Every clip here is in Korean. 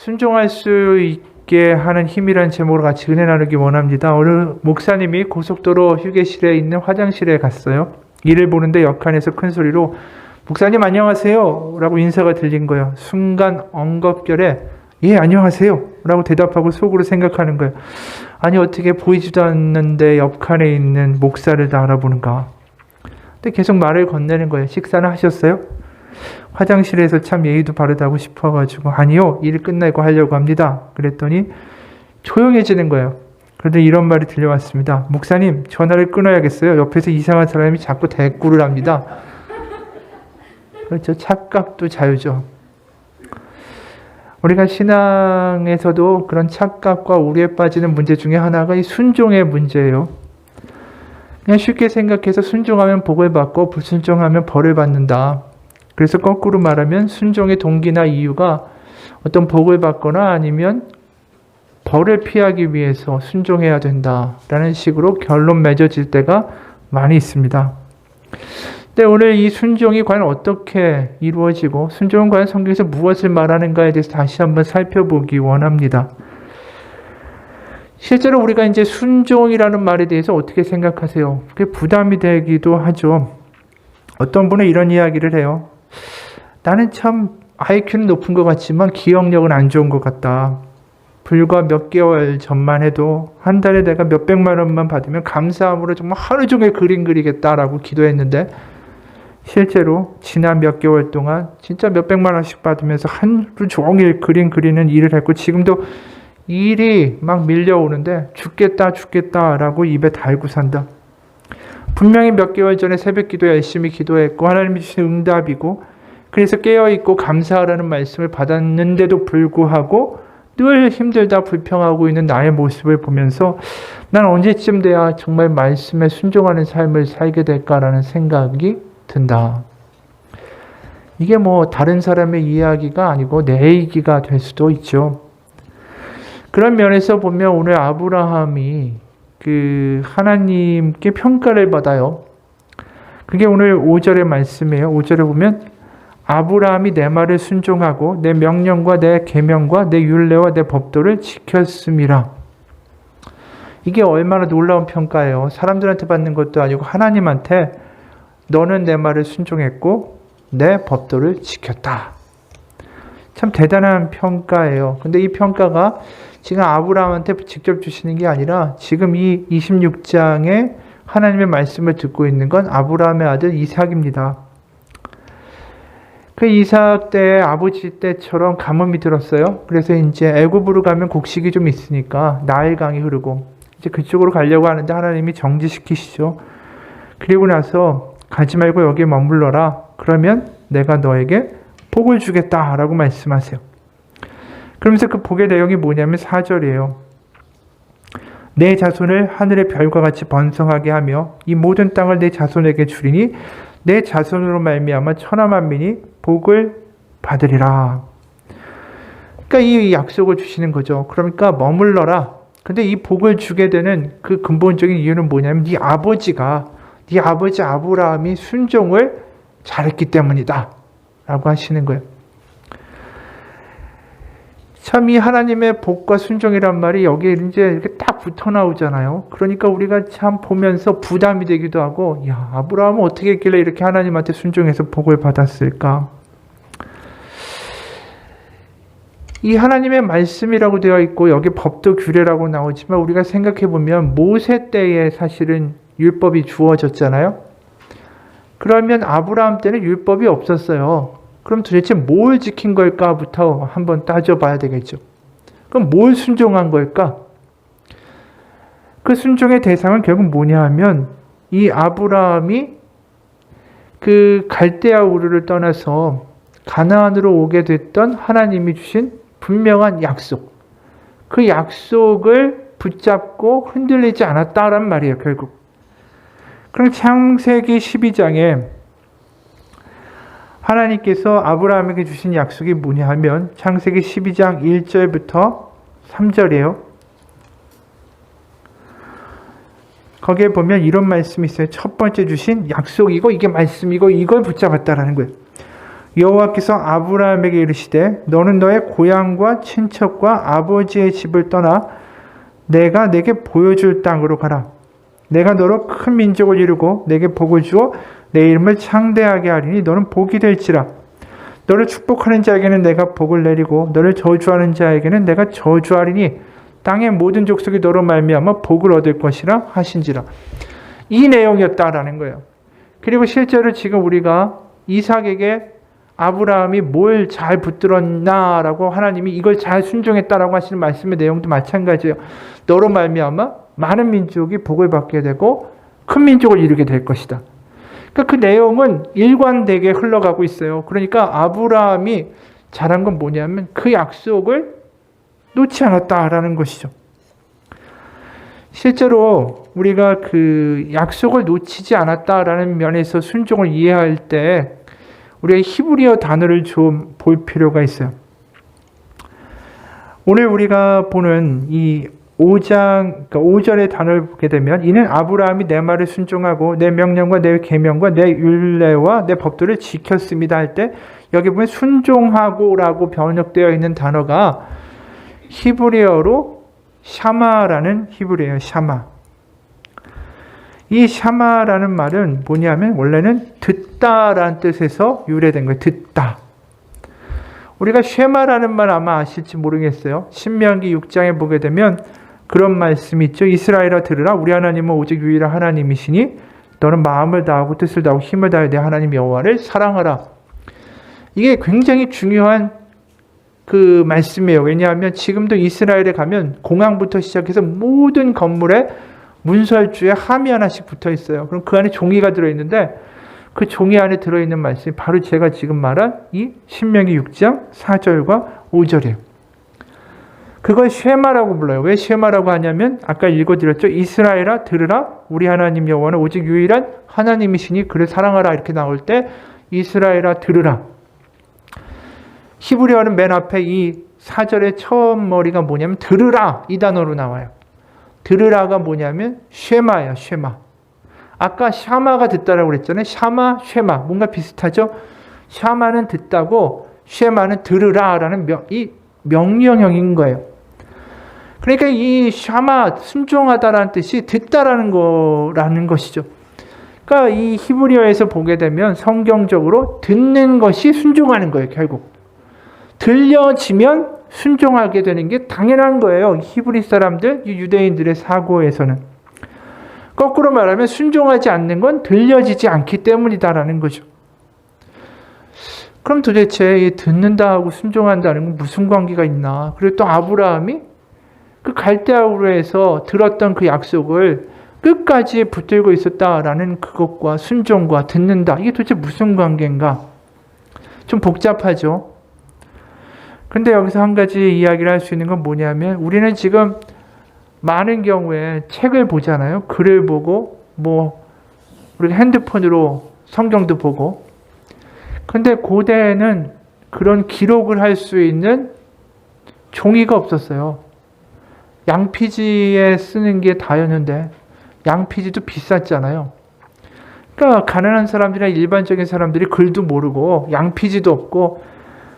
순종할 수 있게 하는 힘이라는 제목으로 같이 은혜 나누기 원합니다. 오늘 목사님이 고속도로 휴게실에 있는 화장실에 갔어요. 일을 보는데 역한에서 큰 소리로 목사님 안녕하세요 라고 인사가 들린 거예요. 순간 엉겁결에 예 안녕하세요 라고 대답하고 속으로 생각하는 거예요. 아니 어떻게 보이지도 않는데 옆칸에 있는 목사를 다 알아보는가. 근데 계속 말을 건네는 거예요. 식사는 하셨어요? 화장실에서 참 예의도 바르다고 싶어가지고 아니요 일 끝내고 하려고 합니다. 그랬더니 조용해지는 거예요. 그런데 이런 말이 들려왔습니다. 목사님 전화를 끊어야겠어요. 옆에서 이상한 사람이 자꾸 대꾸를 합니다. 그렇죠. 착각도 자유죠. 우리가 신앙에서도 그런 착각과 오류에 빠지는 문제 중에 하나가 이 순종의 문제예요. 그냥 쉽게 생각해서 순종하면 복을 받고 불순종하면 벌을 받는다. 그래서 거꾸로 말하면 순종의 동기나 이유가 어떤 복을 받거나 아니면 벌을 피하기 위해서 순종해야 된다라는 식으로 결론 맺어질 때가 많이 있습니다. 근데 오늘 이 순종이 과연 어떻게 이루어지고 순종은 과연 성경에서 무엇을 말하는가에 대해서 다시 한번 살펴보기 원합니다. 실제로 우리가 이제 순종이라는 말에 대해서 어떻게 생각하세요? 그게 부담이 되기도 하죠. 어떤 분은 이런 이야기를 해요. 나는 참 IQ는 높은 것 같지만 기억력은 안 좋은 것 같다. 불과 몇 개월 전만 해도 한 달에 내가 몇백만 원만 받으면 감사함으로 정말 하루 종일 그림 그리겠다라고 기도했는데 실제로 지난 몇 개월 동안 진짜 몇백만 원씩 받으면서 하루 종일 그림 그리는 일을 했고 지금도 일이 막 밀려오는데 죽겠다라고 입에 달고 산다. 분명히 몇 개월 전에 새벽 기도 열심히 기도했고 하나님이 주신 응답이고 그래서 깨어있고 감사하라는 말씀을 받았는데도 불구하고 늘 힘들다 불평하고 있는 나의 모습을 보면서 난 언제쯤 돼야 정말 말씀에 순종하는 삶을 살게 될까라는 생각이 든다. 이게 뭐 다른 사람의 이야기가 아니고 내 얘기가 될 수도 있죠. 그런 면에서 보면 오늘 아브라함이 하나님께 평가를 받아요. 그게 오늘 5절의 말씀이에요. 5절에 보면 아브라함이 내 말을 순종하고 내 명령과 내 계명과 내 율례와 내 법도를 지켰음이라. 이게 얼마나 놀라운 평가예요. 사람들한테 받는 것도 아니고 하나님한테 너는 내 말을 순종했고 내 법도를 지켰다. 참 대단한 평가예요. 근데 이 평가가 지금 아브라함한테 직접 주시는 게 아니라 지금 이 26장에 하나님의 말씀을 듣고 있는 건 아브라함의 아들 이삭입니다. 그 이삭 때 아버지 때처럼 가뭄이 들었어요. 그래서 이제 애굽으로 가면 곡식이 좀 있으니까 나일강이 흐르고 이제 그쪽으로 가려고 하는데 하나님이 정지시키시죠. 그리고 나서 가지 말고 여기에 머물러라. 그러면 내가 너에게 복을 주겠다라고 말씀하세요. 그러면서 그 복의 내용이 뭐냐면 4절이에요. 내 자손을 하늘의 별과 같이 번성하게 하며 이 모든 땅을 내 자손에게 주리니 내 자손으로 말미암아 천하 만민이 복을 받으리라. 그러니까 이 약속을 주시는 거죠. 그러니까 머물러라. 근데 이 복을 주게 되는 그 근본적인 이유는 뭐냐면 네 아버지 아브라함이 순종을 잘했기 때문이다 라고 하시는 거예요. 참 이 하나님의 복과 순종이란 말이 여기에 이제 이렇게 딱 붙어 나오잖아요. 그러니까 우리가 참 보면서 부담이 되기도 하고, 야, 아브라함은 어떻게 했길래 이렇게 하나님한테 순종해서 복을 받았을까? 이 하나님의 말씀이라고 되어 있고 여기 법도 규례라고 나오지만 우리가 생각해 보면 모세 때에 사실은 율법이 주어졌잖아요. 그러면 아브라함 때는 율법이 없었어요. 그럼 도대체 뭘 지킨 걸까부터 한번 따져봐야 되겠죠. 그럼 뭘 순종한 걸까? 그 순종의 대상은 결국 뭐냐 하면 이 아브라함이 그 갈대아 우르를 떠나서 가나안으로 오게 됐던 하나님이 주신 분명한 약속. 그 약속을 붙잡고 흔들리지 않았다란 말이에요, 결국. 그럼 창세기 12장에 하나님께서 아브라함에게 주신 약속이 뭐냐 하면 창세기 12장 1절부터 3절이에요. 거기에 보면 이런 말씀이 있어요. 첫 번째 주신 약속이고 이게 말씀이고 이걸 붙잡았다라는 거예요. 여호와께서 아브라함에게 이르시되 너는 너의 고향과 친척과 아버지의 집을 떠나 내가 내게 보여줄 땅으로 가라. 내가 너로 큰 민족을 이루고 내게 복을 주어 내 이름을 창대하게 하리니 너는 복이 될지라. 너를 축복하는 자에게는 내가 복을 내리고 너를 저주하는 자에게는 내가 저주하리니 땅의 모든 족속이 너로 말미암아 복을 얻을 것이라 하신지라. 이 내용이었다라는 거예요. 그리고 실제로 지금 우리가 이삭에게 아브라함이 뭘 잘 붙들었나라고 하나님이 이걸 잘 순종했다라고 하시는 말씀의 내용도 마찬가지예요. 너로 말미암아 많은 민족이 복을 받게 되고 큰 민족을 이루게 될 것이다. 그러니까 그 내용은 일관되게 흘러가고 있어요. 그러니까 아브라함이 잘한 건 뭐냐면 그 약속을 놓지 않았다라는 것이죠. 실제로 우리가 그 약속을 놓치지 않았다라는 면에서 순종을 이해할 때 우리가 히브리어 단어를 좀 볼 필요가 있어요. 오늘 우리가 보는 이 5장, 그러니까 5절의 단어를 보게 되면 이는 아브라함이 내 말을 순종하고 내 명령과 내 계명과 내 율례와 내 법도를 지켰습니다 할 때 여기 보면 순종하고라고 번역되어 있는 단어가 히브리어로 샤마라는 히브리어예요. 샤마. 이 샤마라는 말은 뭐냐면 원래는 듣다라는 뜻에서 유래된 거예요. 듣다. 우리가 쉐마라는 말 아마 아실지 모르겠어요. 신명기 6장에 보게 되면 그런 말씀이 있죠. 이스라엘아 들으라. 우리 하나님은 오직 유일한 하나님이시니 너는 마음을 다하고 뜻을 다하고 힘을 다해 내 하나님 여호와를 사랑하라. 이게 굉장히 중요한 그 말씀이에요. 왜냐하면 지금도 이스라엘에 가면 공항부터 시작해서 모든 건물에 문설주에 함이 하나씩 붙어 있어요. 그럼 그 안에 종이가 들어있는데 그 종이 안에 들어있는 말씀이 바로 제가 지금 말한 이 신명기 6장 4절과 5절이에요. 그걸 쉐마라고 불러요. 왜 쉐마라고 하냐면 아까 읽어드렸죠. 이스라엘아 들으라. 우리 하나님 여호와는 오직 유일한 하나님이시니 그를 사랑하라. 이렇게 나올 때 이스라엘아 들으라. 히브리어는 맨 앞에 이 4절의 처음 머리가 뭐냐면 들으라 이 단어로 나와요. 들으라가 뭐냐면 쉐마예요. 쉐마. 아까 샤마가 듣다라고 그랬잖아요. 샤마, 쉐마. 뭔가 비슷하죠? 샤마는 듣다고 쉐마는 들으라라는 이 명령형인 거예요. 그러니까 이 샤마, 순종하다라는 뜻이 듣다라는 거라는 것이죠. 그러니까 이 히브리어에서 보게 되면 성경적으로 듣는 것이 순종하는 거예요. 결국. 들려지면 순종하게 되는 게 당연한 거예요. 히브리 사람들, 유대인들의 사고에서는. 거꾸로 말하면 순종하지 않는 건 들려지지 않기 때문이다라는 거죠. 그럼 도대체 듣는다하고 순종한다는 건 무슨 관계가 있나? 그리고 또 아브라함이 그 갈대아우르에서 들었던 그 약속을 끝까지 붙들고 있었다라는 그것과 순종과 듣는다. 이게 도대체 무슨 관계인가? 좀 복잡하죠. 근데 여기서 한 가지 이야기를 할 수 있는 건 뭐냐면 우리는 지금 많은 경우에 책을 보잖아요. 글을 보고 우리가 핸드폰으로 성경도 보고. 근데 고대에는 그런 기록을 할 수 있는 종이가 없었어요. 양피지에 쓰는 게 다였는데 양피지도 비쌌잖아요. 그러니까 가난한 사람들이나 일반적인 사람들이 글도 모르고 양피지도 없고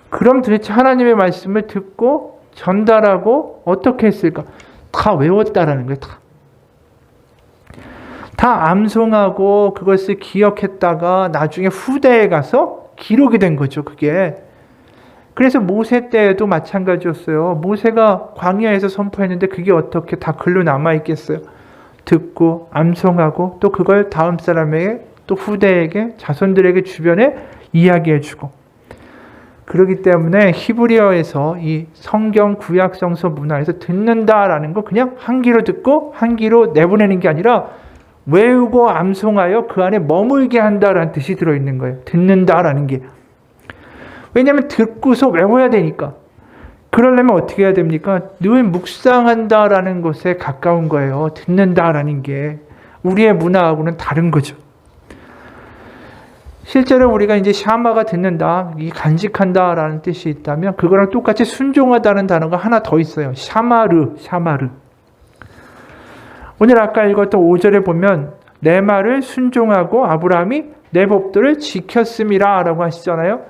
그럼 도대체 하나님의 말씀을 듣고 전달하고 어떻게 했을까? 다 외웠다라는 거예요. 다 암송하고 그것을 기억했다가 나중에 후대에 가서 기록이 된 거죠. 그게. 그래서 모세 때에도 마찬가지였어요. 모세가 광야에서 선포했는데 그게 어떻게 다 글로 남아있겠어요. 듣고 암송하고 또 그걸 다음 사람에게 또 후대에게 자손들에게 주변에 이야기해주고. 그렇기 때문에 히브리어에서 이 성경 구약 성서 문화에서 듣는다라는 거 그냥 한 귀로 듣고 한 귀로 내보내는 게 아니라 외우고 암송하여 그 안에 머물게 한다라는 뜻이 들어있는 거예요. 듣는다라는 게. 왜냐하면 듣고서 외워야 되니까. 그러려면 어떻게 해야 됩니까? 늘 묵상한다라는 것에 가까운 거예요. 듣는다라는 게. 우리의 문화하고는 다른 거죠. 실제로 우리가 이제 샤마가 듣는다, 이 간직한다라는 뜻이 있다면 그거랑 똑같이 순종하다는 단어가 하나 더 있어요. 샤마르. 오늘 아까 읽었던 5절에 보면 내 말을 순종하고 아브라함이 내 법도를 지켰음이라 라고 하시잖아요.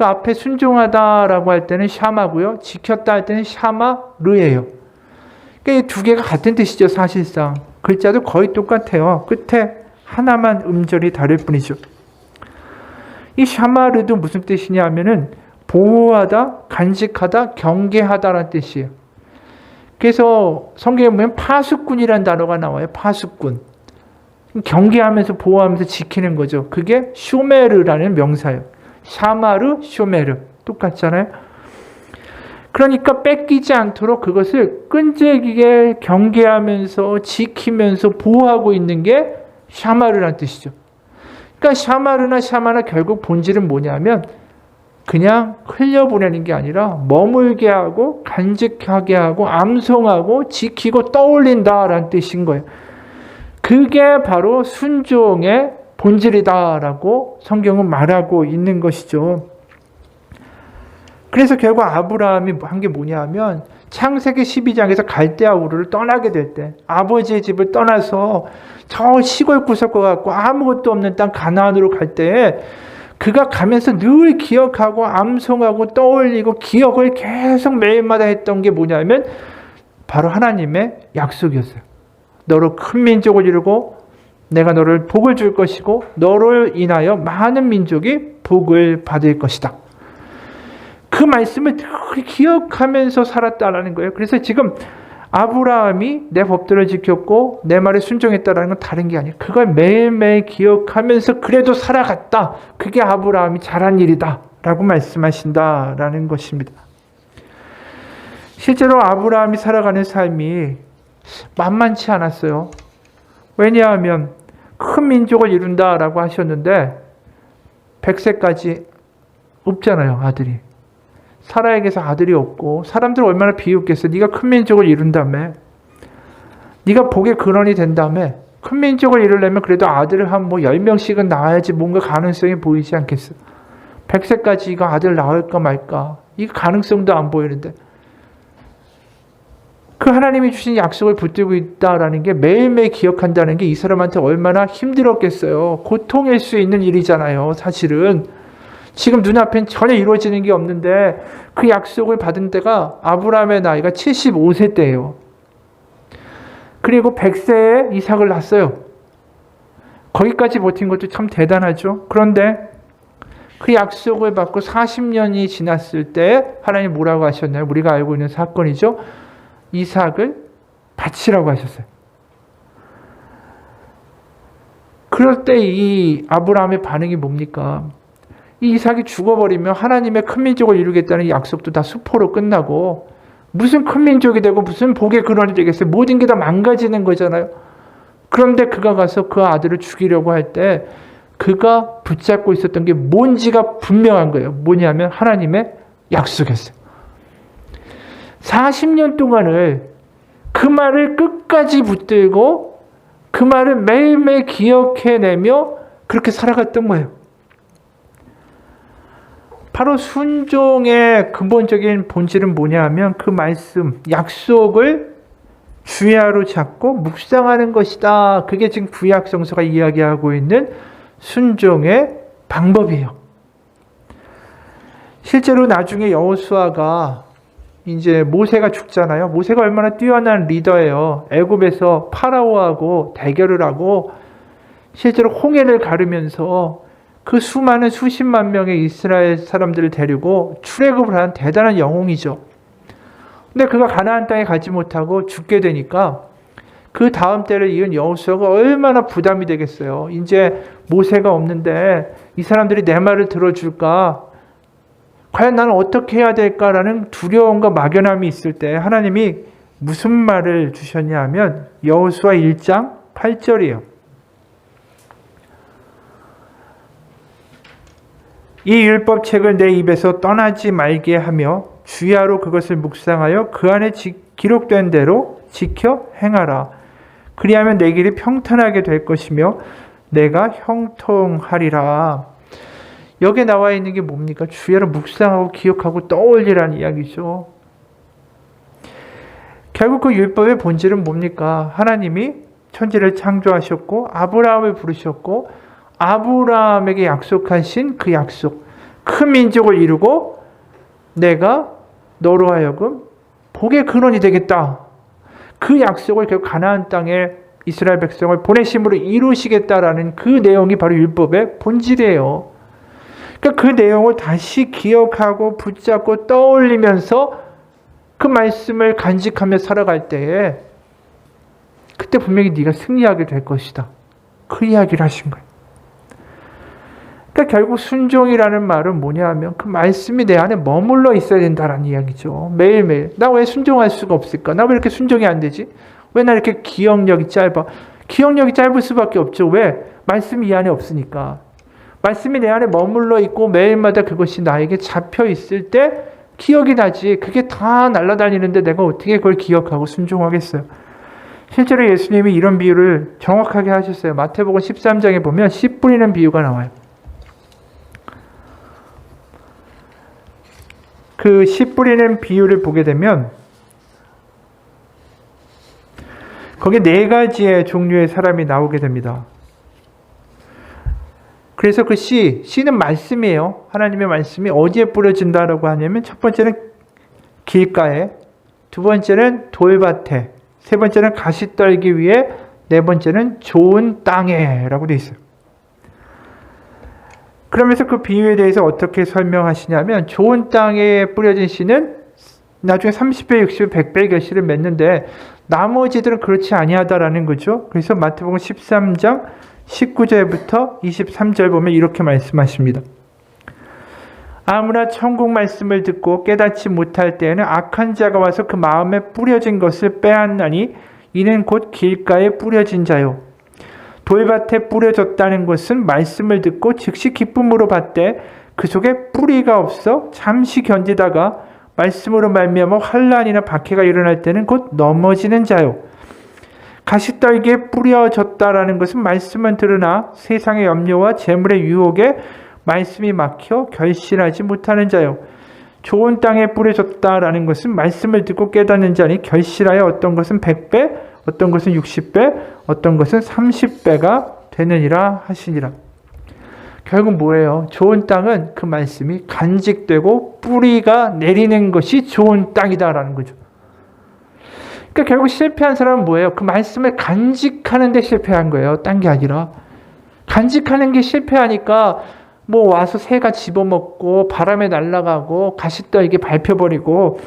그 앞에 순종하다라고 할 때는 샤마고요. 지켰다 할 때는 샤마르예요. 그러니까 이 두 개가 같은 뜻이죠, 사실상. 글자도 거의 똑같아요. 끝에 하나만 음절이 다를 뿐이죠. 이 샤마르도 무슨 뜻이냐 하면은 보호하다, 간직하다, 경계하다라는 뜻이에요. 그래서 성경에 보면 파수꾼이라는 단어가 나와요. 파수꾼. 경계하면서 보호하면서 지키는 거죠. 그게 쇼메르라는 명사예요. 샤마르, 쇼메르. 똑같잖아요. 그러니까 뺏기지 않도록 그것을 끈질기게 경계하면서 지키면서 보호하고 있는 게 샤마르라는 뜻이죠. 그러니까 샤마르나 샤마나 결국 본질은 뭐냐면 그냥 흘려보내는 게 아니라 머물게 하고 간직하게 하고 암송하고 지키고 떠올린다라는 뜻인 거예요. 그게 바로 순종의 본질이다라고 성경은 말하고 있는 것이죠. 그래서 결국 아브라함이 한 게 뭐냐 하면 창세기 12장에서 갈대아 우르를 떠나게 될 때 아버지의 집을 떠나서 저 시골 구석과 같고 아무것도 없는 땅 가나안으로 갈 때에 그가 가면서 늘 기억하고 암송하고 떠올리고 기억을 계속 매일마다 했던 게 뭐냐면 바로 하나님의 약속이었어요. 너로 큰 민족을 이루고 내가 너를 복을 줄 것이고 너를 인하여 많은 민족이 복을 받을 것이다. 그 말씀을 늘 기억하면서 살았다라는 거예요. 그래서 지금 아브라함이 내 법들을 지켰고 내 말에 순종했다라는 건 다른 게 아니에요. 그걸 매일매일 기억하면서 그래도 살아갔다. 그게 아브라함이 잘한 일이다 라고 말씀하신다라는 것입니다. 실제로 아브라함이 살아가는 삶이 만만치 않았어요. 왜냐하면 큰 민족을 이룬다라고 하셨는데 100세까지 없잖아요, 아들이. 사라에게서 아들이 없고 사람들 얼마나 비웃겠어. 네가 큰 민족을 이룬다며. 네가 복의 근원이 된다며. 큰 민족을 이루려면 그래도 아들을 한 10명씩은 낳아야지 뭔가 가능성이 보이지 않겠어. 100세까지 이거 아들 낳을까 말까. 이거 가능성도 안 보이는데. 그 하나님이 주신 약속을 붙들고 있다라는 게 매일매일 기억한다는 게 이 사람한테 얼마나 힘들었겠어요. 고통일 수 있는 일이잖아요, 사실은. 지금 눈앞엔 전혀 이루어지는 게 없는데 그 약속을 받은 때가 아브라함의 나이가 75세 때예요. 그리고 100세에 이삭을 낳았어요. 거기까지 버틴 것도 참 대단하죠. 그런데 그 약속을 받고 40년이 지났을 때 하나님 뭐라고 하셨나요? 우리가 알고 있는 사건이죠. 이삭을 바치라고 하셨어요. 그럴 때 이 아브라함의 반응이 뭡니까? 이 이삭이 죽어버리면 하나님의 큰 민족을 이루겠다는 약속도 다 수포로 끝나고 무슨 큰 민족이 되고 무슨 복의 근원이 되겠어요. 모든 게 다 망가지는 거잖아요. 그런데 그가 가서 그 아들을 죽이려고 할 때 그가 붙잡고 있었던 게 뭔지가 분명한 거예요. 뭐냐면 하나님의 약속이었어요. 40년 동안을 그 말을 끝까지 붙들고 그 말을 매일매일 기억해내며 그렇게 살아갔던 거예요. 바로 순종의 근본적인 본질은 뭐냐 하면 그 말씀, 약속을 주야로 잡고 묵상하는 것이다. 그게 지금 구약 성서가 이야기하고 있는 순종의 방법이에요. 실제로 나중에 여호수아가 이제 모세가 죽잖아요. 모세가 얼마나 뛰어난 리더예요. 애굽에서 파라오하고 대결을 하고 실제로 홍해를 가르면서 그 수많은 수십만 명의 이스라엘 사람들을 데리고 출애굽을 한 대단한 영웅이죠. 근데 그가 가나안 땅에 가지 못하고 죽게 되니까 그 다음 때를 이은 여호수아가 얼마나 부담이 되겠어요. 이제 모세가 없는데 이 사람들이 내 말을 들어줄까? 과연 나는 어떻게 해야 될까라는 두려움과 막연함이 있을 때 하나님이 무슨 말을 주셨냐 하면 여호수아 1장 8절이에요. 이 율법책을 내 입에서 떠나지 말게 하며 주야로 그것을 묵상하여 그 안에 기록된 대로 지켜 행하라. 그리하면 내 길이 평탄하게 될 것이며 내가 형통하리라. 여기에 나와 있는 게 뭡니까? 주야로 묵상하고 기억하고 떠올리라는 이야기죠. 결국 그 율법의 본질은 뭡니까? 하나님이 천지를 창조하셨고 아브라함을 부르셨고 아브라함에게 약속하신 그 약속, 큰 민족을 이루고 내가 너로 하여금 복의 근원이 되겠다. 그 약속을 결국 가나안 땅에 이스라엘 백성을 보내심으로 이루시겠다라는 그 내용이 바로 율법의 본질이에요. 그러니까 그 내용을 다시 기억하고 붙잡고 떠올리면서 그 말씀을 간직하며 살아갈 때에 그때 분명히 네가 승리하게 될 것이다. 그 이야기를 하신 거예요. 그러니까 결국 순종이라는 말은 뭐냐 하면 그 말씀이 내 안에 머물러 있어야 된다라는 이야기죠. 매일매일. 나 왜 순종할 수가 없을까? 나 왜 이렇게 순종이 안 되지? 왜 나 이렇게 기억력이 짧아? 기억력이 짧을 수밖에 없죠. 왜? 말씀이 이 안에 없으니까. 말씀이 내 안에 머물러 있고 매일마다 그것이 나에게 잡혀 있을 때 기억이 나지. 그게 다 날아다니는데 내가 어떻게 그걸 기억하고 순종하겠어요? 실제로 예수님이 이런 비유를 정확하게 하셨어요. 마태복음 13장에 보면 씨 뿌리는 비유가 나와요. 그 씨 뿌리는 비유를 보게 되면 거기에 4가지의 종류의 사람이 나오게 됩니다. 그래서 그 씨는 말씀이에요. 하나님의 말씀이 어디에 뿌려진다라고 하냐면 첫 번째는 길가에, 두 번째는 돌밭에, 세 번째는 가시떨기 위에, 네 번째는 좋은 땅에 라고 되어 있어요. 그러면서 그 비유에 대해서 어떻게 설명하시냐면 좋은 땅에 뿌려진 씨는 나중에 30배, 60배, 100배 결실을 맺는데 나머지들은 그렇지 아니하다라는 거죠. 그래서 마태복음 13장 19절부터 23절 보면 이렇게 말씀하십니다. 아무나 천국 말씀을 듣고 깨닫지 못할 때에는 악한 자가 와서 그 마음에 뿌려진 것을 빼앗나니 이는 곧 길가에 뿌려진 자요. 돌밭에 뿌려졌다는 것은 말씀을 듣고 즉시 기쁨으로 받되 그 속에 뿌리가 없어 잠시 견디다가 말씀으로 말미암아 환난이나 박해가 일어날 때는 곧 넘어지는 자요. 가시떨기에 뿌려졌다라는 것은 말씀은 들으나 세상의 염려와 재물의 유혹에 말씀이 막혀 결실하지 못하는 자요. 좋은 땅에 뿌려졌다라는 것은 말씀을 듣고 깨닫는 자니 결실하여 어떤 것은 100배, 어떤 것은 60배, 어떤 것은 30배가 되느니라 하시니라. 결국 뭐예요? 좋은 땅은 그 말씀이 간직되고 뿌리가 내리는 것이 좋은 땅이다라는 거죠. 그러니까 결국 실패한 사람은 뭐예요? 그 말씀을 간직하는 데 실패한 거예요. 딴 게 아니라. 간직하는 게 실패하니까 뭐 와서 새가 집어먹고 바람에 날아가고 가시떨기 밟혀버리고.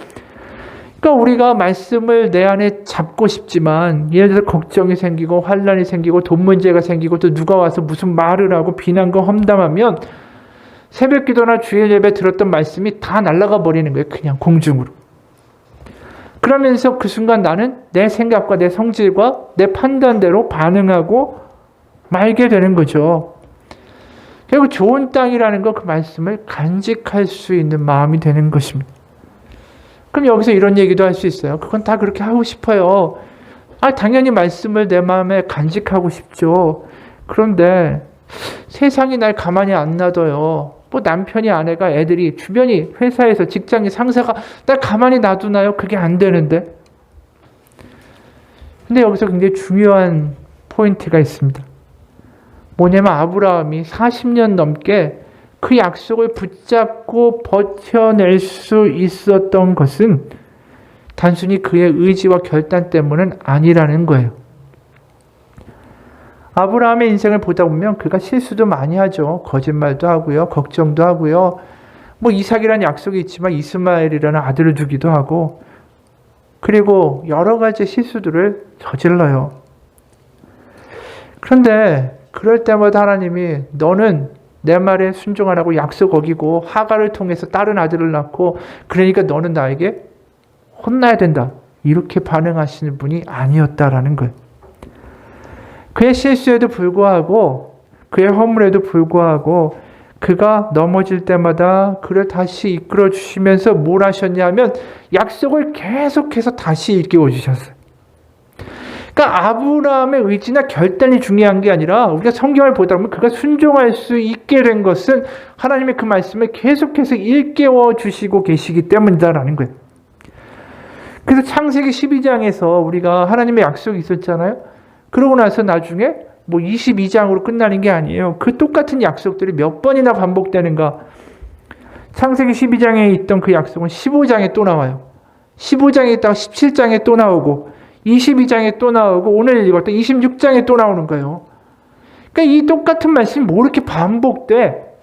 그러니까 우리가 말씀을 내 안에 잡고 싶지만 예를 들어 걱정이 생기고 환난이 생기고 돈 문제가 생기고 또 누가 와서 무슨 말을 하고 비난과 험담하면 새벽 기도나 주일 예배 들었던 말씀이 다 날아가 버리는 거예요. 그냥 공중으로. 그러면서 그 순간 나는 내 생각과 내 성질과 내 판단대로 반응하고 말게 되는 거죠. 결국 좋은 땅이라는 거 그 말씀을 간직할 수 있는 마음이 되는 것입니다. 그럼 여기서 이런 얘기도 할 수 있어요. 그건 다 그렇게 하고 싶어요. 당연히 말씀을 내 마음에 간직하고 싶죠. 그런데 세상이 날 가만히 안 놔둬요. 뭐 남편이, 아내가, 애들이, 주변이, 회사에서, 직장이, 상사가 날 가만히 놔두나요? 그게 안 되는데. 근데 여기서 굉장히 중요한 포인트가 있습니다. 뭐냐면 아브라함이 40년 넘게 그 약속을 붙잡고 버텨낼 수 있었던 것은 단순히 그의 의지와 결단 때문은 아니라는 거예요. 아브라함의 인생을 보다 보면 그가 실수도 많이 하죠. 거짓말도 하고요. 걱정도 하고요. 뭐 이삭이라는 약속이 있지만 이스마엘이라는 아들을 두기도 하고 그리고 여러 가지 실수들을 저질러요. 그런데 그럴 때마다 하나님이 너는 내 말에 순종하라고 약속 어기고 하갈을 통해서 다른 아들을 낳고 그러니까 너는 나에게 혼나야 된다. 이렇게 반응하시는 분이 아니었다라는 거예요. 그의 실수에도 불구하고 그의 허물에도 불구하고 그가 넘어질 때마다 그를 다시 이끌어 주시면서 뭘 하셨냐면 약속을 계속해서 다시 일깨워 주셨어요. 그러니까 아브라함의 의지나 결단이 중요한 게 아니라 우리가 성경을 보다 보면 그가 순종할 수 있게 된 것은 하나님의 그 말씀을 계속해서 일깨워 주시고 계시기 때문이다라는 거예요. 그래서 창세기 12장에서 우리가 하나님의 약속이 있었잖아요. 그러고 나서 나중에 뭐 22장으로 끝나는 게 아니에요. 그 똑같은 약속들이 몇 번이나 반복되는가. 창세기 12장에 있던 그 약속은 15장에 또 나와요. 15장에 있다가 17장에 또 나오고 22장에 또 나오고 오늘 읽었던 26장에 또 나오는 거예요. 그러니까 이 똑같은 말씀이 뭐 이렇게 반복돼?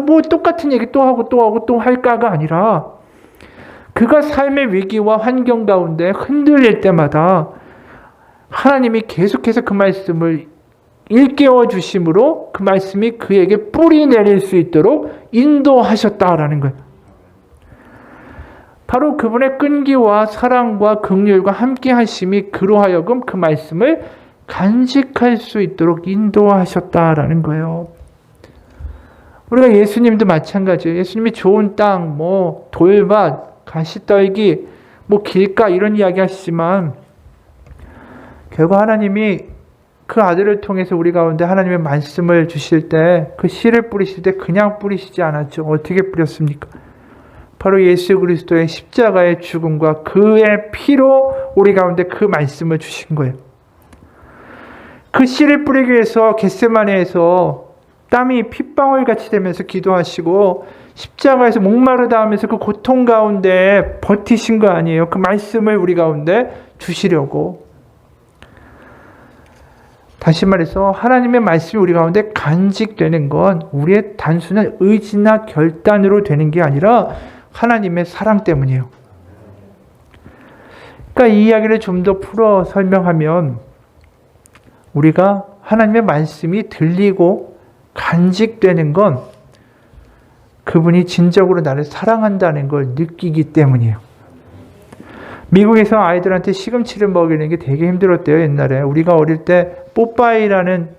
뭐 똑같은 얘기 또 하고 또 하고 또 할까가 아니라 그가 삶의 위기와 환경 가운데 흔들릴 때마다 하나님이 계속해서 그 말씀을 일깨워 주심으로 그 말씀이 그에게 뿌리 내릴 수 있도록 인도하셨다라는 거예요. 바로 그분의 끈기와 사랑과 긍휼과 함께 하심이 그로 하여금 그 말씀을 간직할 수 있도록 인도하셨다라는 거예요. 우리가 예수님도 마찬가지예요. 예수님이 좋은 땅, 뭐 돌밭, 가시떨기, 뭐 길가 이런 이야기 하시지만 결국 하나님이 그 아들을 통해서 우리 가운데 하나님의 말씀을 주실 때 그 씨를 뿌리실 때 그냥 뿌리시지 않았죠. 어떻게 뿌렸습니까? 바로 예수 그리스도의 십자가의 죽음과 그의 피로 우리 가운데 그 말씀을 주신 거예요. 그 씨를 뿌리기 위해서 겟세마네에서 땀이 핏방울같이 되면서 기도하시고 십자가에서 목마르다 하면서 그 고통 가운데 버티신 거 아니에요. 그 말씀을 우리 가운데 주시려고. 다시 말해서 하나님의 말씀이 우리 가운데 간직되는 건 우리의 단순한 의지나 결단으로 되는 게 아니라 하나님의 사랑 때문이에요. 그러니까 이 이야기를 좀 더 풀어 설명하면 우리가 하나님의 말씀이 들리고 간직되는 건 그분이 진정으로 나를 사랑한다는 걸 느끼기 때문이에요. 미국에서 아이들한테 시금치를 먹이는 게 되게 힘들었대요. 옛날에 우리가 어릴 때 뽀빠이라는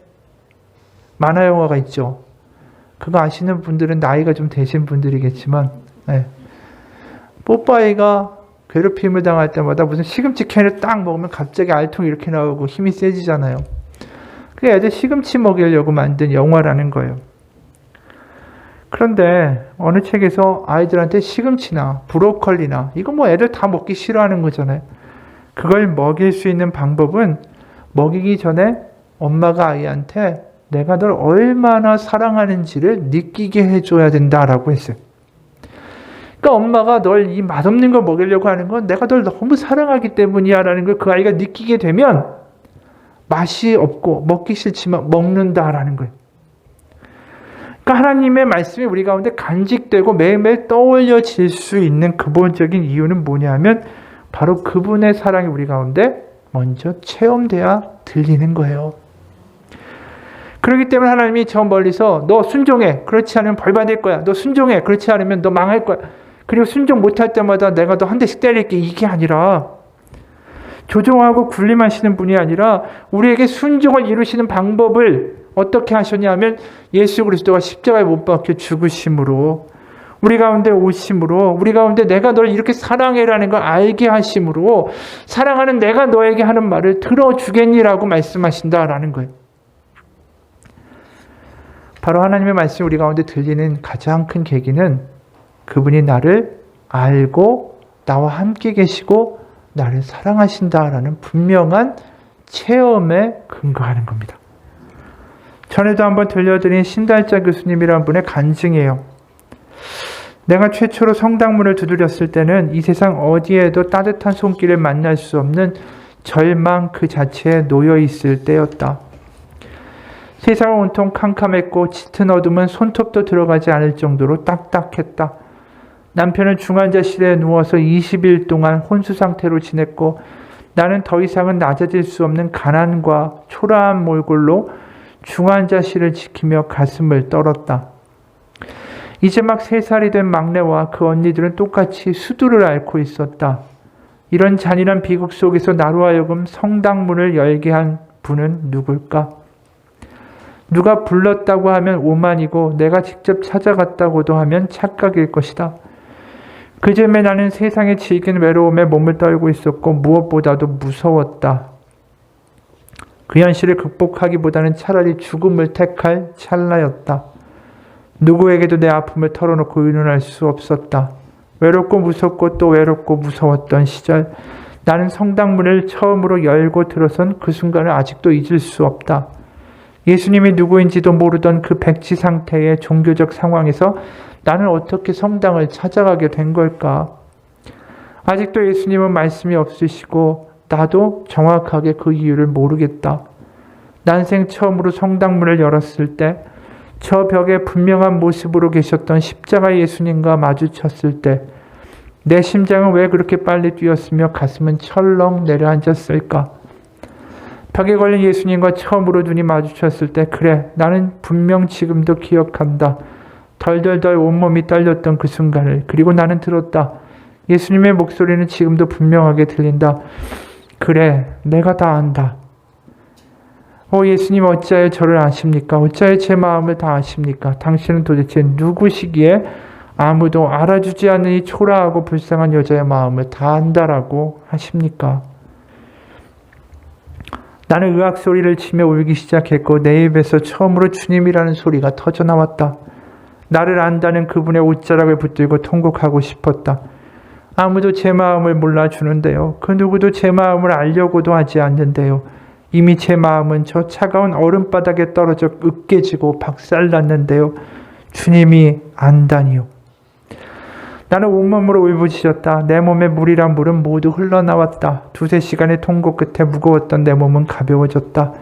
만화 영화가 있죠. 그거 아시는 분들은 나이가 좀 되신 분들이겠지만 네. 뽀빠이가 괴롭힘을 당할 때마다 무슨 시금치 캔을 딱 먹으면 갑자기 알통이 이렇게 나오고 힘이 세지잖아요. 그게 애들 시금치 먹이려고 만든 영화라는 거예요. 그런데 어느 책에서 아이들한테 시금치나 브로콜리나 이거 뭐 애들 다 먹기 싫어하는 거잖아요. 그걸 먹일 수 있는 방법은 먹이기 전에 엄마가 아이한테 내가 널 얼마나 사랑하는지를 느끼게 해줘야 된다라고 했어요. 그러니까 엄마가 널 이 맛없는 걸 먹이려고 하는 건 내가 널 너무 사랑하기 때문이야 라는 걸 그 아이가 느끼게 되면 맛이 없고 먹기 싫지만 먹는다라는 거예요. 그러니까 하나님의 말씀이 우리 가운데 간직되고 매일매일 떠올려질 수 있는 근본적인 이유는 뭐냐면 바로 그분의 사랑이 우리 가운데 먼저 체험돼야 들리는 거예요. 그렇기 때문에 하나님이 저 멀리서 너 순종해. 그렇지 않으면 벌 받을 거야. 너 순종해. 그렇지 않으면 너 망할 거야. 그리고 순종 못할 때마다 내가 너 한 대씩 때릴게. 이게 아니라 조종하고 군림하시는 분이 아니라 우리에게 순종을 이루시는 방법을 어떻게 하셨냐면 예수 그리스도가 십자가에 못 박혀 죽으심으로 우리 가운데 오심으로 우리 가운데 내가 널 이렇게 사랑해라는 걸 알게 하심으로 사랑하는 내가 너에게 하는 말을 들어주겠니라고 말씀하신다라는 거예요. 바로 하나님의 말씀이 우리 가운데 들리는 가장 큰 계기는 그분이 나를 알고 나와 함께 계시고 나를 사랑하신다라는 분명한 체험에 근거하는 겁니다. 전에도 한번 들려드린 신달자 교수님이라는 분의 간증이에요. 내가 최초로 성당문을 두드렸을 때는 이 세상 어디에도 따뜻한 손길을 만날 수 없는 절망 그 자체에 놓여 있을 때였다. 세상은 온통 캄캄했고 짙은 어둠은 손톱도 들어가지 않을 정도로 딱딱했다. 남편은 중환자실에 누워서 20일 동안 혼수 상태로 지냈고 나는 더 이상은 낮아질 수 없는 가난과 초라한 몰골로 중환자실을 지키며 가슴을 떨었다. 이제 막 3살이 된 막내와 그 언니들은 똑같이 수두를 앓고 있었다. 이런 잔인한 비극 속에서 나로 하여금 성당문을 열게 한 분은 누굴까? 누가 불렀다고 하면 오만이고 내가 직접 찾아갔다고도 하면 착각일 것이다. 그 즈음에 나는 세상의 질긴 외로움에 몸을 떨고 있었고 무엇보다도 무서웠다. 그 현실을 극복하기보다는 차라리 죽음을 택할 찰나였다. 누구에게도 내 아픔을 털어놓고 의논할 수 없었다. 외롭고 무섭고 또 외롭고 무서웠던 시절, 나는 성당문을 처음으로 열고 들어선 그 순간을 아직도 잊을 수 없다. 예수님이 누구인지도 모르던 그 백지 상태의 종교적 상황에서 나는 어떻게 성당을 찾아가게 된 걸까? 아직도 예수님은 말씀이 없으시고 나도 정확하게 그 이유를 모르겠다. 난생 처음으로 성당문을 열었을 때 저 벽에 분명한 모습으로 계셨던 십자가 예수님과 마주쳤을 때 내 심장은 왜 그렇게 빨리 뛰었으며 가슴은 철렁 내려앉았을까? 벽에 걸린 예수님과 처음으로 눈이 마주쳤을 때 그래, 나는 분명 지금도 기억한다. 덜덜덜 온몸이 떨렸던 그 순간을. 그리고 나는 들었다. 예수님의 목소리는 지금도 분명하게 들린다. 그래, 내가 다 안다. 예수님 어찌하여 저를 아십니까? 어찌하여 제 마음을 다 아십니까? 당신은 도대체 누구시기에 아무도 알아주지 않는 이 초라하고 불쌍한 여자의 마음을 다 안다라고 하십니까? 나는 의악 소리를 치며 울기 시작했고 내 입에서 처음으로 주님이라는 소리가 터져나왔다. 나를 안다는 그분의 옷자락을 붙들고 통곡하고 싶었다. 아무도 제 마음을 몰라주는데요. 그 누구도 제 마음을 알려고도 하지 않는데요. 이미 제 마음은 저 차가운 얼음바닥에 떨어져 으깨지고 박살났는데요. 주님이 안다니요. 나는 온몸으로 울부짖었다. 내 몸에 물이란 물은 모두 흘러나왔다. 2-3시간의 통곡 끝에 무거웠던 내 몸은 가벼워졌다.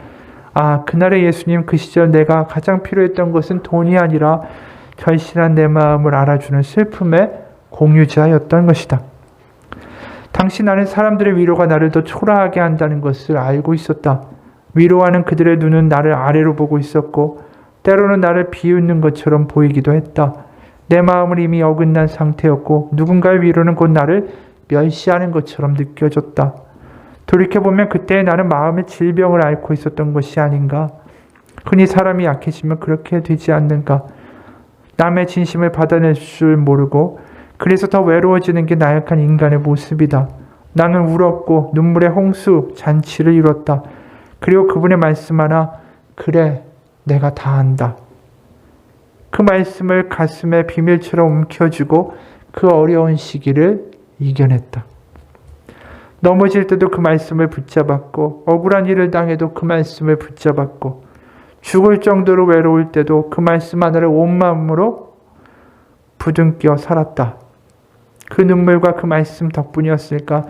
아, 그날의 예수님, 그 시절 내가 가장 필요했던 것은 돈이 아니라 절실한 내 마음을 알아주는 슬픔의 공유자였던 것이다. 당시 나는 사람들의 위로가 나를 더 초라하게 한다는 것을 알고 있었다. 위로하는 그들의 눈은 나를 아래로 보고 있었고 때로는 나를 비웃는 것처럼 보이기도 했다. 내 마음은 이미 어긋난 상태였고 누군가의 위로는 곧 나를 멸시하는 것처럼 느껴졌다. 돌이켜보면 그때 나는 마음의 질병을 앓고 있었던 것이 아닌가. 흔히 사람이 약해지면 그렇게 되지 않는가. 남의 진심을 받아낼 줄 모르고 그래서 더 외로워지는 게 나약한 인간의 모습이다. 나는 울었고 눈물의 홍수 잔치를 이뤘다. 그리고 그분의 말씀 하나, 그래, 내가 다 안다. 그 말씀을 가슴에 비밀처럼 움켜쥐고 그 어려운 시기를 이겨냈다. 넘어질 때도 그 말씀을 붙잡았고 억울한 일을 당해도 그 말씀을 붙잡았고 죽을 정도로 외로울 때도 그 말씀 하나를 온 마음으로 부둥켜 살았다. 그 눈물과 그 말씀 덕분이었을까?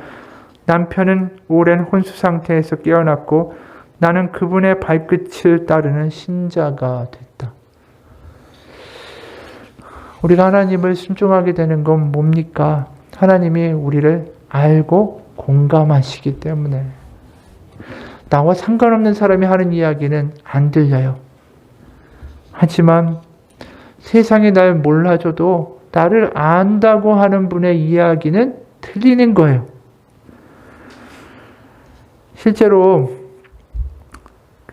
남편은 오랜 혼수 상태에서 깨어났고 나는 그분의 발끝을 따르는 신자가 됐다. 우리가 하나님을 순종하게 되는 건 뭡니까? 하나님이 우리를 알고 공감하시기 때문에. 나와 상관없는 사람이 하는 이야기는 안 들려요. 하지만 세상이 날 몰라줘도 나를 안다고 하는 분의 이야기는 들리는 거예요. 실제로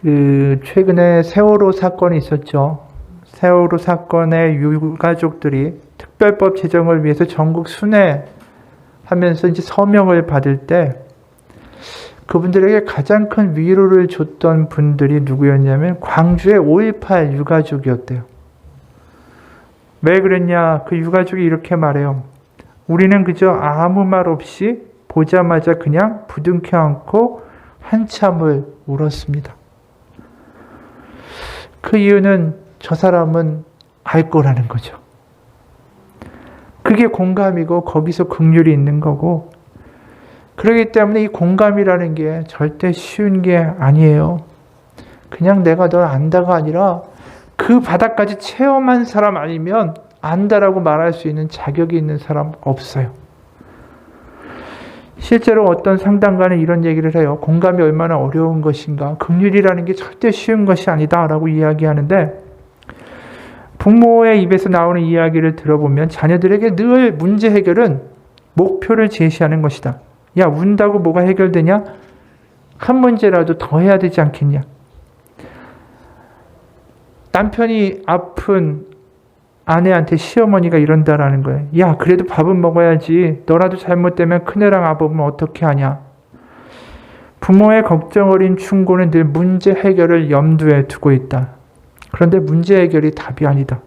최근에 세월호 사건이 있었죠. 세월호 사건의 유가족들이 특별법 제정을 위해서 전국 순회하면서 이제 서명을 받을 때 그분들에게 가장 큰 위로를 줬던 분들이 누구였냐면 광주의 5.18 유가족이었대요. 왜 그랬냐? 그 유가족이 이렇게 말해요. 우리는 그저 아무 말 없이 보자마자 그냥 부둥켜 안고 한참을 울었습니다. 그 이유는 저 사람은 알 거라는 거죠. 그게 공감이고 거기서 긍휼이 있는 거고, 그렇기 때문에 이 공감이라는 게 절대 쉬운 게 아니에요. 그냥 내가 널 안다가 아니라 그 바닥까지 체험한 사람 아니면 안다라고 말할 수 있는 자격이 있는 사람 없어요. 실제로 어떤 상담가는 이런 얘기를 해요. 공감이 얼마나 어려운 것인가. 긍휼이라는 게 절대 쉬운 것이 아니다라고 이야기하는데, 부모의 입에서 나오는 이야기를 들어보면 자녀들에게 늘 문제 해결은 목표를 제시하는 것이다. 야, 운다고 뭐가 해결되냐? 한 문제라도 더 해야 되지 않겠냐? 남편이 아픈 아내한테 시어머니가 이런다라는 거예요. 야, 그래도 밥은 먹어야지. 너라도 잘못되면 큰애랑 아버면 어떻게 하냐? 부모의 걱정 어린 충고는 늘 문제 해결을 염두에 두고 있다. 그런데 문제 해결이 답이 아니다.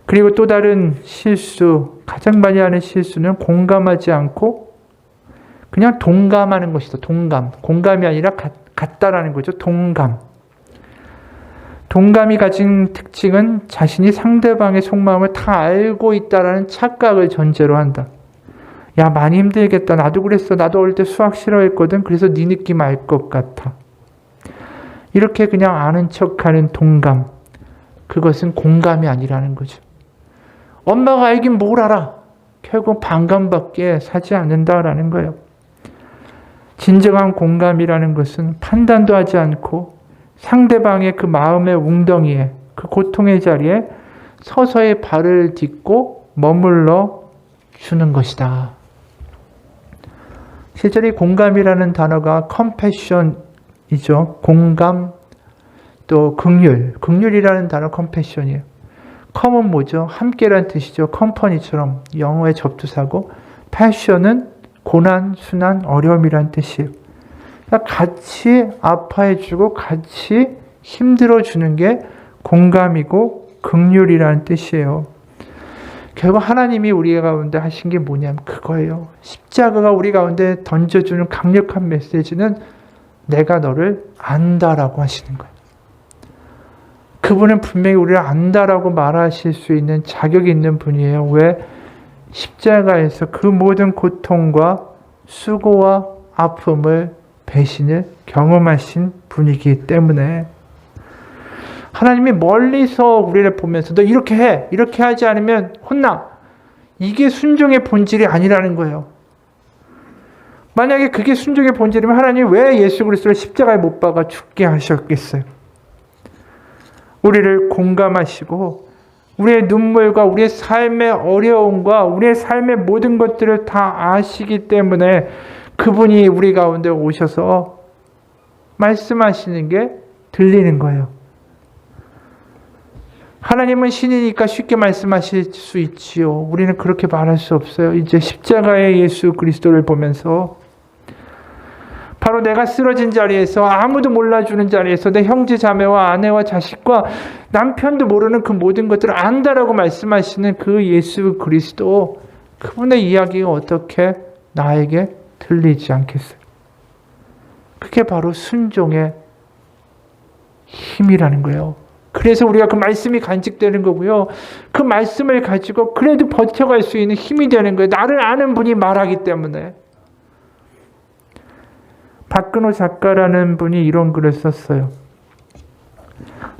그리고 또 다른 실수, 가장 많이 하는 실수는 공감하지 않고 그냥 동감하는 것이다. 동감. 공감이 아니라 같다라는 거죠. 동감. 동감이 가진 특징은 자신이 상대방의 속마음을 다 알고 있다라는 착각을 전제로 한다. 야, 많이 힘들겠다. 나도 그랬어. 나도 어릴 때 수학 싫어했거든. 그래서 네 느낌 알 것 같아. 이렇게 그냥 아는 척하는 동감. 그것은 공감이 아니라는 거죠. 엄마가 알긴 뭘 알아. 결국 반감밖에 사지 않는다라는 거예요. 진정한 공감이라는 것은 판단도 하지 않고 상대방의 그 마음의 웅덩이에, 그 고통의 자리에 서서히 발을 딛고 머물러 주는 것이다. 실제로 이 공감이라는 단어가 compassion이죠. 공감, 또 긍휼. 긍휼이라는 단어 compassion이에요. com은 뭐죠? 함께라는 뜻이죠. company처럼 영어의 접두사고, passion은 고난, 순환, 어려움이라는 뜻이에요. 그러니까 같이 아파해주고 같이 힘들어주는 게 공감이고 긍휼이라는 뜻이에요. 결국 하나님이 우리 가운데 하신 게 뭐냐면 그거예요. 십자가가 우리 가운데 던져주는 강력한 메시지는 내가 너를 안다라고 하시는 거예요. 그분은 분명히 우리를 안다라고 말하실 수 있는 자격이 있는 분이에요. 왜? 십자가에서 그 모든 고통과 수고와 아픔을 배신을 경험하신 분이기 때문에 하나님이 멀리서 우리를 보면서 너 이렇게 해. 이렇게 하지 않으면 혼나. 이게 순종의 본질이 아니라는 거예요. 만약에 그게 순종의 본질이면 하나님이 왜 예수 그리스도를 십자가에 못 박아 죽게 하셨겠어요? 우리를 공감하시고 우리의 눈물과 우리의 삶의 어려움과 우리의 삶의 모든 것들을 다 아시기 때문에 그분이 우리 가운데 오셔서 말씀하시는 게 들리는 거예요. 하나님은 신이니까 쉽게 말씀하실 수 있지요. 우리는 그렇게 말할 수 없어요. 이제 십자가의 예수 그리스도를 보면서 바로 내가 쓰러진 자리에서 아무도 몰라주는 자리에서 내 형제 자매와 아내와 자식과 남편도 모르는 그 모든 것들을 안다라고 말씀하시는 그 예수 그리스도, 그분의 이야기가 어떻게 나에게 들리지 않겠어요? 그게 바로 순종의 힘이라는 거예요. 그래서 우리가 그 말씀이 간직되는 거고요. 그 말씀을 가지고 그래도 버텨갈 수 있는 힘이 되는 거예요. 나를 아는 분이 말하기 때문에. 박근호 작가라는 분이 이런 글을 썼어요.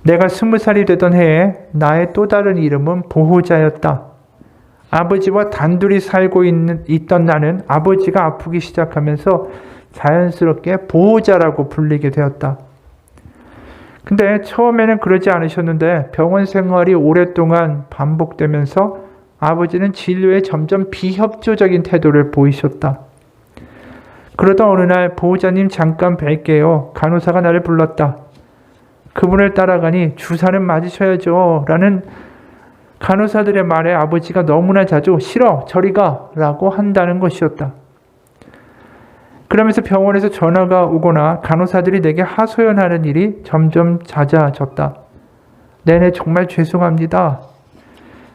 내가 20살이 되던 해에 나의 또 다른 이름은 보호자였다. 아버지와 단둘이 살고 있던 나는 아버지가 아프기 시작하면서 자연스럽게 보호자라고 불리게 되었다. 근데 처음에는 그러지 않으셨는데 병원 생활이 오랫동안 반복되면서 아버지는 진료에 점점 비협조적인 태도를 보이셨다. 그러다 어느 날 보호자님 잠깐 뵐게요. 간호사가 나를 불렀다. 그분을 따라가니 주사는 맞으셔야죠. 라는 간호사들의 말에 아버지가 너무나 자주 싫어 저리 가 라고 한다는 것이었다. 그러면서 병원에서 전화가 오거나 간호사들이 내게 하소연하는 일이 점점 잦아졌다. 네네 정말 죄송합니다.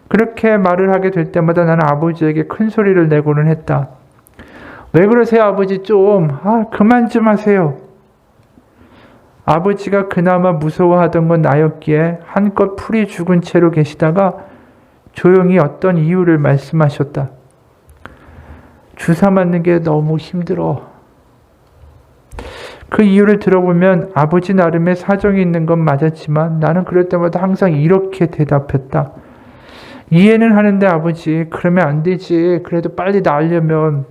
그렇게 말을 하게 될 때마다 나는 아버지에게 큰 소리를 내고는 했다. 왜 그러세요 아버지 좀. 그만 좀 하세요. 아버지가 그나마 무서워하던 건 나였기에 한껏 풀이 죽은 채로 계시다가 조용히 어떤 이유를 말씀하셨다. 주사 맞는 게 너무 힘들어. 그 이유를 들어보면 아버지 나름의 사정이 있는 건 맞았지만 나는 그럴 때마다 항상 이렇게 대답했다. 이해는 하는데 아버지 그러면 안 되지. 그래도 빨리 나으려면.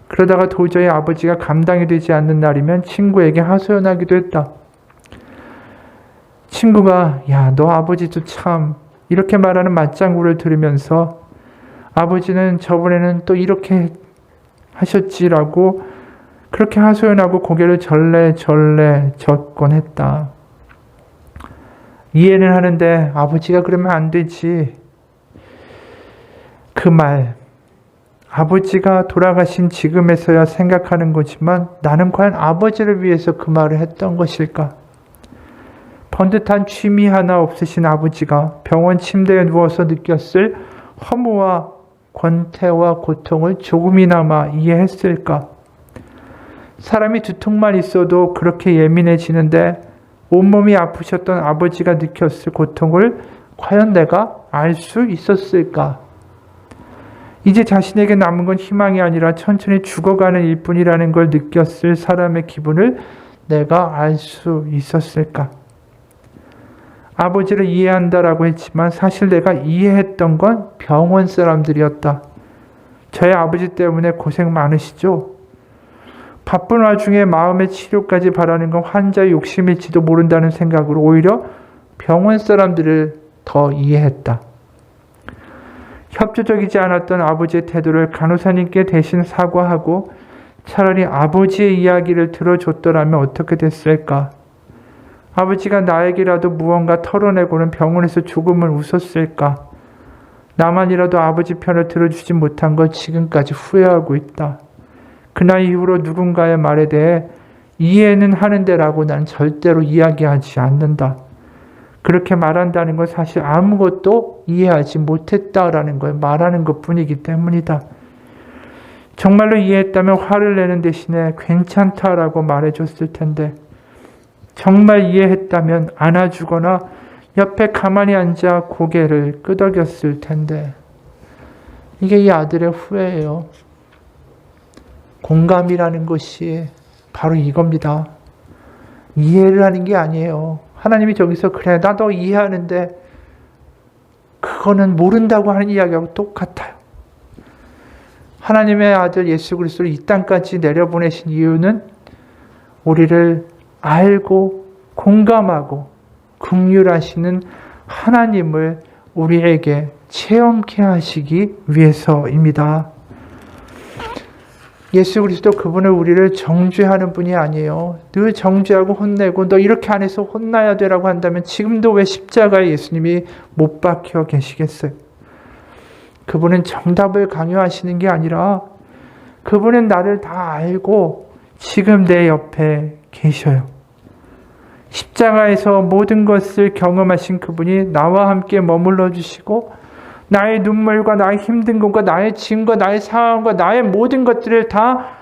그러다가 도저히 아버지가 감당이 되지 않는 날이면 친구에게 하소연하기도 했다. 친구가 야, 너 아버지도 참 이렇게 말하는 맞장구를 들으면서 아버지는 저번에는 또 이렇게 하셨지라고 그렇게 하소연하고 고개를 절레절레 젓곤 했다. 이해는 하는데 아버지가 그러면 안 되지. 그 말 아버지가 돌아가신 지금에서야 생각하는 거지만 나는 과연 아버지를 위해서 그 말을 했던 것일까? 번듯한 취미 하나 없으신 아버지가 병원 침대에 누워서 느꼈을 허무와 권태와 고통을 조금이나마 이해했을까? 사람이 두통만 있어도 그렇게 예민해지는데 온몸이 아프셨던 아버지가 느꼈을 고통을 과연 내가 알 수 있었을까? 이제 자신에게 남은 건 희망이 아니라 천천히 죽어가는 일뿐이라는 걸 느꼈을 사람의 기분을 내가 알 수 있었을까? 아버지를 이해한다라고 했지만 사실 내가 이해했던 건 병원 사람들이었다. 저희 아버지 때문에 고생 많으시죠? 바쁜 와중에 마음의 치료까지 바라는 건 환자의 욕심일지도 모른다는 생각으로 오히려 병원 사람들을 더 이해했다. 협조적이지 않았던 아버지의 태도를 간호사님께 대신 사과하고 차라리 아버지의 이야기를 들어줬더라면 어떻게 됐을까? 아버지가 나에게라도 무언가 털어내고는 병원에서 조금은 웃었을까? 나만이라도 아버지 편을 들어주지 못한 걸 지금까지 후회하고 있다. 그날 이후로 누군가의 말에 대해 이해는 하는데라고 난 절대로 이야기하지 않는다. 그렇게 말한다는 건 사실 아무것도 이해하지 못했다라는 걸 말하는 것뿐이기 때문이다. 정말로 이해했다면 화를 내는 대신에 괜찮다라고 말해줬을 텐데, 정말 이해했다면 안아주거나 옆에 가만히 앉아 고개를 끄덕였을 텐데, 이게 이 아들의 후회예요. 공감이라는 것이 바로 이겁니다. 이해를 하는 게 아니에요. 하나님이 저기서 그래 나도 이해하는데 그거는 모른다고 하는 이야기하고 똑같아요. 하나님의 아들 예수 그리스도를 이 땅까지 내려보내신 이유는 우리를 알고 공감하고 긍휼하시는 하나님을 우리에게 체험케 하시기 위해서입니다. 예수 그리스도 그분은 우리를 정죄하는 분이 아니에요. 늘 정죄하고 혼내고 너 이렇게 안 해서 혼나야 되라고 한다면 지금도 왜 십자가에 예수님이 못 박혀 계시겠어요? 그분은 정답을 강요하시는 게 아니라 그분은 나를 다 알고 지금 내 옆에 계셔요. 십자가에서 모든 것을 경험하신 그분이 나와 함께 머물러 주시고 나의 눈물과 나의 힘든 것과 나의 짐과 나의 상황과 나의 모든 것들을 다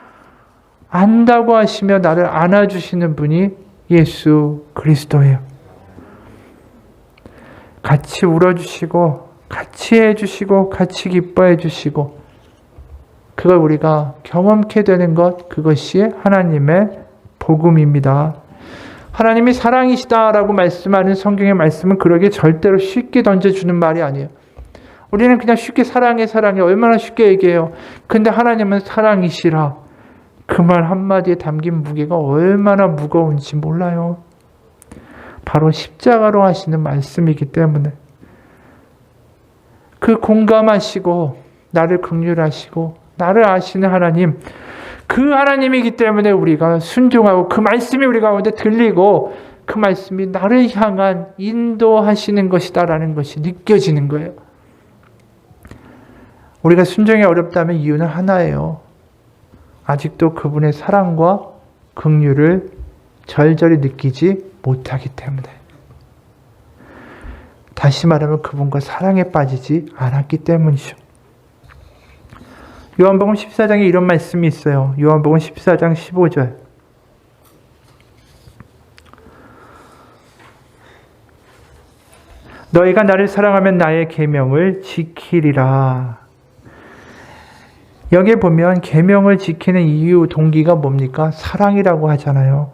안다고 하시며 나를 안아주시는 분이 예수 그리스도예요. 같이 울어주시고 같이 해주시고 같이 기뻐해 주시고 그걸 우리가 경험케 되는 것, 그것이 하나님의 복음입니다. 하나님이 사랑이시다라고 말씀하는 성경의 말씀은 그러게 절대로 쉽게 던져주는 말이 아니에요. 우리는 그냥 쉽게 사랑해 얼마나 쉽게 얘기해요. 근데 하나님은 사랑이시라. 그 말 한마디에 담긴 무게가 얼마나 무거운지 몰라요. 바로 십자가로 하시는 말씀이기 때문에 그 공감하시고 나를 긍휼하시고 나를 아시는 하나님, 그 하나님이기 때문에 우리가 순종하고 그 말씀이 우리 가운데 들리고 그 말씀이 나를 향한 인도하시는 것이다라는 것이 느껴지는 거예요. 우리가 순종이 어렵다면 이유는 하나예요. 아직도 그분의 사랑과 긍휼을 절절히 느끼지 못하기 때문에. 다시 말하면 그분과 사랑에 빠지지 않았기 때문이죠. 요한복음 14장에 이런 말씀이 있어요. 요한복음 14장 15절. 너희가 나를 사랑하면 나의 계명을 지키리라. 여기에 보면 계명을 지키는 이유, 동기가 뭡니까? 사랑이라고 하잖아요.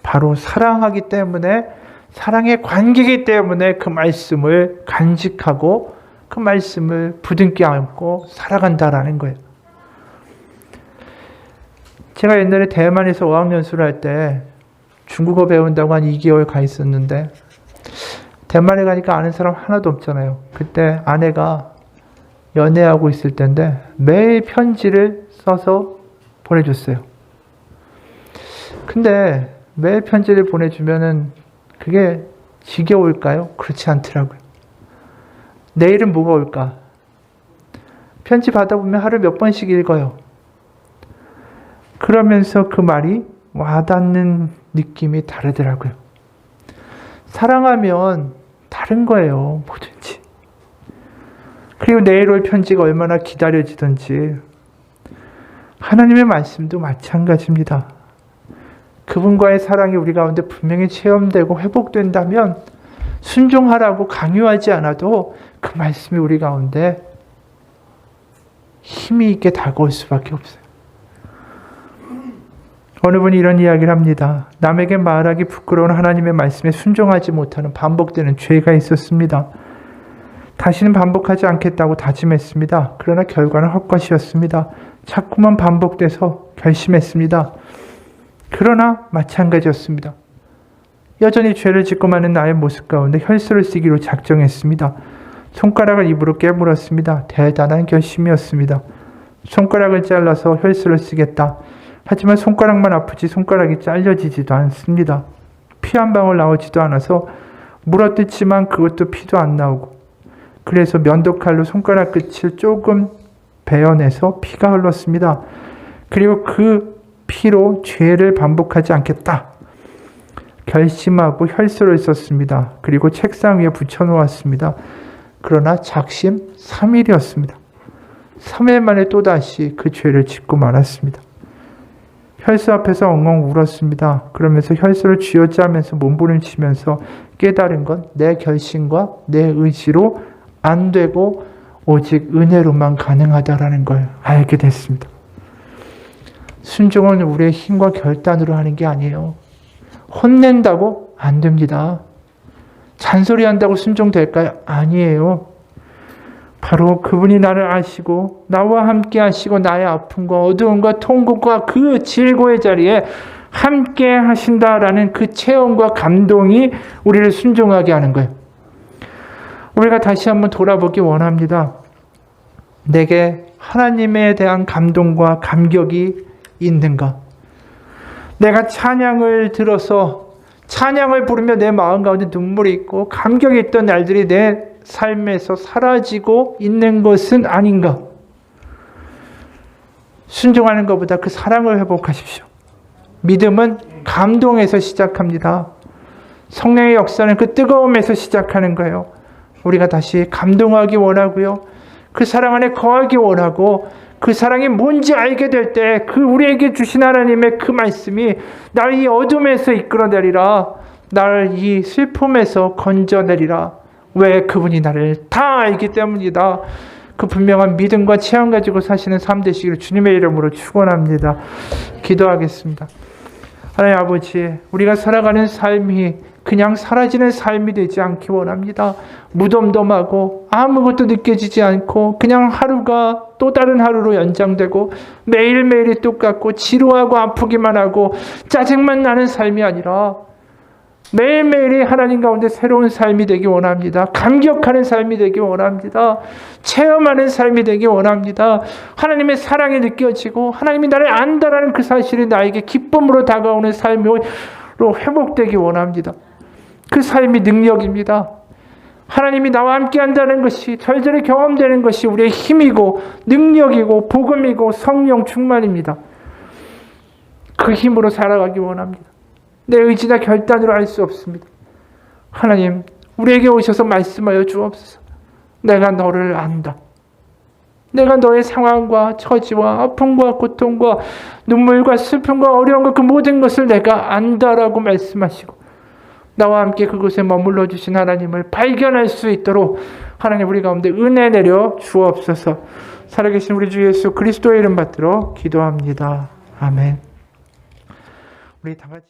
바로 사랑하기 때문에, 사랑의 관계이기 때문에 그 말씀을 간직하고 그 말씀을 부둥켜 안고 살아간다라는 거예요. 제가 옛날에 대만에서 어학연수를 할 때 중국어 배운다고 한 2개월 가 있었는데 대만에 가니까 아는 사람 하나도 없잖아요. 그때 아내가 연애하고 있을 때인데 매일 편지를 써서 보내줬어요. 근데 매일 편지를 보내주면은 그게 지겨울까요? 그렇지 않더라고요. 내일은 뭐가 올까? 편지 받아보면 하루 몇 번씩 읽어요. 그러면서 그 말이 와닿는 느낌이 다르더라고요. 사랑하면 다른 거예요. 뭐든지. 그리고 내일 올 편지가 얼마나 기다려지든지 하나님의 말씀도 마찬가지입니다. 그분과의 사랑이 우리 가운데 분명히 체험되고 회복된다면 순종하라고 강요하지 않아도 그 말씀이 우리 가운데 힘이 있게 다가올 수밖에 없어요. 어느 분이 이런 이야기를 합니다. 남에게 말하기 부끄러운 하나님의 말씀에 순종하지 못하는 반복되는 죄가 있었습니다. 다시는 반복하지 않겠다고 다짐했습니다. 그러나 결과는 헛것이었습니다. 자꾸만 반복돼서 결심했습니다. 그러나 마찬가지였습니다. 여전히 죄를 짓고 마는 나의 모습 가운데 혈서를 쓰기로 작정했습니다. 손가락을 입으로 깨물었습니다. 대단한 결심이었습니다. 손가락을 잘라서 혈서를 쓰겠다. 하지만 손가락만 아프지 손가락이 잘려지지도 않습니다. 피 한 방울 나오지도 않아서 물어뜯지만 그것도 피도 안 나오고, 그래서 면도칼로 손가락 끝을 조금 베어내서 피가 흘렀습니다. 그리고 그 피로 죄를 반복하지 않겠다 결심하고 혈서를 썼습니다. 그리고 책상 위에 붙여놓았습니다. 그러나 작심 3일이었습니다. 3일 만에 또다시 그 죄를 짓고 말았습니다. 혈서 앞에서 엉엉 울었습니다. 그러면서 혈서를 쥐어짜면서 몸부림치면서 깨달은 건 내 결심과 내 의지로 안 되고 오직 은혜로만 가능하다라는 걸 알게 됐습니다. 순종은 우리의 힘과 결단으로 하는 게 아니에요. 혼낸다고 안 됩니다. 잔소리한다고 순종될까요? 아니에요. 바로 그분이 나를 아시고 나와 함께 하시고 나의 아픔과 어두움과 통곡과 그 질고의 자리에 함께 하신다라는 그 체험과 감동이 우리를 순종하게 하는 거예요. 우리가 다시 한번 돌아보기 원합니다. 내게 하나님에 대한 감동과 감격이 있는가? 내가 찬양을 들어서 찬양을 부르며 내 마음 가운데 눈물이 있고 감격이 있던 날들이 내 삶에서 사라지고 있는 것은 아닌가? 순종하는 것보다 그 사랑을 회복하십시오. 믿음은 감동에서 시작합니다. 성령의 역사는 그 뜨거움에서 시작하는 거예요. 우리가 다시 감동하기 원하고요. 그 사랑 안에 거하기 원하고 그 사랑이 뭔지 알게 될 때 그 우리에게 주신 하나님의 그 말씀이 나를 이 어둠에서 이끌어내리라. 나를 이 슬픔에서 건져내리라. 왜? 그분이 나를 다 알기 때문이다. 그 분명한 믿음과 체험 가지고 사시는 삶 되시기를 주님의 이름으로 축원합니다. 기도하겠습니다. 하나님 아버지, 우리가 살아가는 삶이 그냥 사라지는 삶이 되지 않기 원합니다. 무덤덤하고 아무것도 느껴지지 않고 그냥 하루가 또 다른 하루로 연장되고 매일매일이 똑같고 지루하고 아프기만 하고 짜증만 나는 삶이 아니라 매일매일이 하나님 가운데 새로운 삶이 되기 원합니다. 감격하는 삶이 되기 원합니다. 체험하는 삶이 되기 원합니다. 하나님의 사랑이 느껴지고 하나님이 나를 안다라는 그 사실이 나에게 기쁨으로 다가오는 삶으로 회복되기 원합니다. 그 삶이 능력입니다. 하나님이 나와 함께 한다는 것이 절절히 경험되는 것이 우리의 힘이고 능력이고 복음이고 성령 충만입니다. 그 힘으로 살아가기 원합니다. 내 의지나 결단으로 할 수 없습니다. 하나님, 우리에게 오셔서 말씀하여 주옵소서. 내가 너를 안다. 내가 너의 상황과 처지와 아픔과 고통과 눈물과 슬픔과 어려움과 그 모든 것을 내가 안다라고 말씀하시고 나와 함께 그곳에 머물러 주신 하나님을 발견할 수 있도록 하나님 우리 가운데 은혜 내려 주옵소서. 살아계신 우리 주 예수 그리스도의 이름 받들어 기도합니다. 아멘. 우리 다 같이